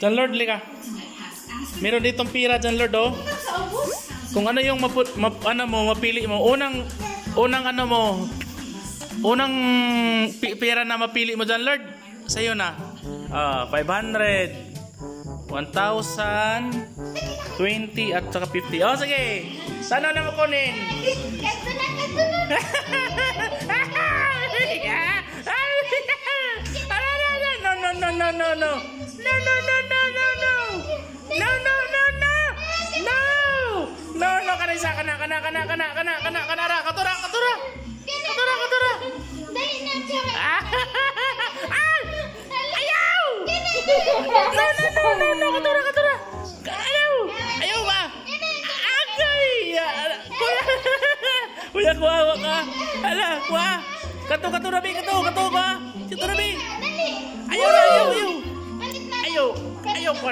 John Lord, lika. Meron ditong pira, John Lord, oh. Kung ano yung mapili mo. Unang ano mo. Unang pira na mapili mo, John Lord. Sa'yo na. 500. 1,000. 20 at saka 50. Oh, sige. Sana na mo kunin. No, kanisa kana katura. Ayaw! No, katura. Ayaw ba? Agay! Kuya, kuha ka. Hala, kuha. Katura bi. Ayaw ko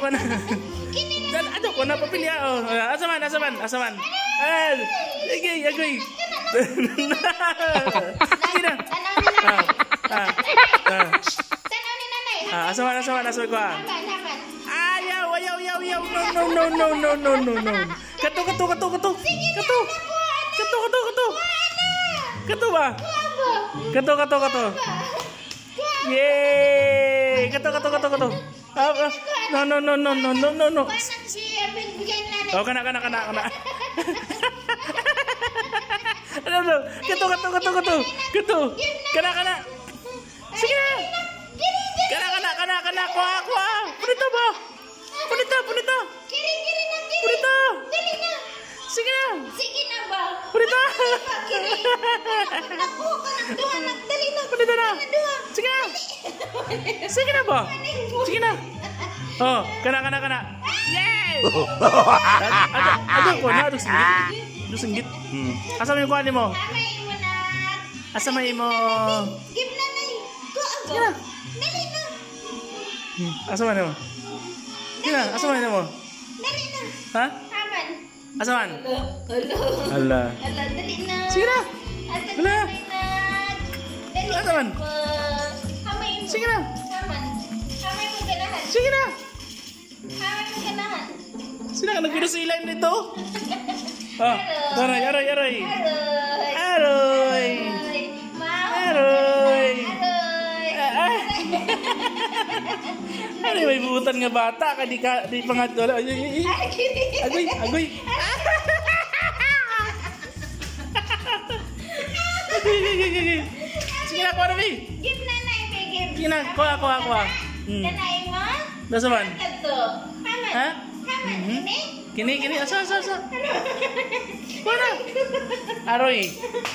na. Aduh ko na papili ako. Asaman. Sige, agoy. Sige na. Asaman ko. Ayaw. No. Kato. Kato ba? Kato. Yeay! Kato. No. Oh, kana. Ano? Kato. Kana. Sige na. Kana. Kuha. Punita ba? Punita. Sige na ba? Punita. Punita na. Sige na ba? Sige na. Oh, kana. Yay! Aduh ko na, aduh singgit. Asa mo yung kuhanin mo? Asa mo mo? Give na na. Sige na. Dali na. Asa mo mo? Sige na, asa mo mo? Dali na. Ha? Haman. Asa man? Ala, dali na. Sige na. Ala. Dali. Asa man? Hamay mo. Sige na. Haman. Hamay mo ganahan. Sige na. Hamay mo ganahan. Sino ka nagpinusilan nito? Aray. Aroy. Ano may buutan nga bata ka di pangatol. Agoy. Sige na, kuha na, Bi. Give na na, give. Sige na, kuha. Kanay mo? Nasa man? Kato. Haman. Ha? Haman. Kini. Asa. Kuha na. Aroy.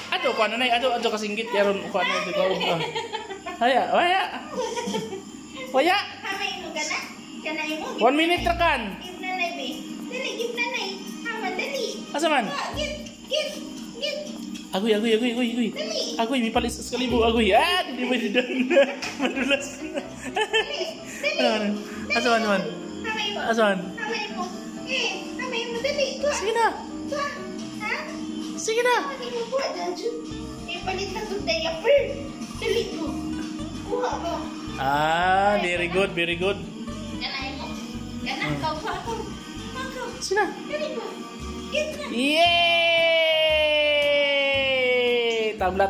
Ato, kuha na. Ato kasinggit. Yaron, kuha na. Waya. Hamay mo gana? Kanay mo? 1 minute rakan. Give na na, Bi. Dali, give na na. Haman, dali. Asa man? Give. Agoy. Dali. Agoy, may palis sa kalibo. Agoy. Hindi ba didan? Madulas. Asa man? Hamay mo. Asan? Hamay mo. Hamay mo, dali. Sige na. Ha? Sige na. Hamay mo po, Dadju. Palit na itong diaper. Dali mo. Kuha mo. Very good. Kanay mo. Ganang ka. Sige na. Dali mo. Give na. Yay! Tabla.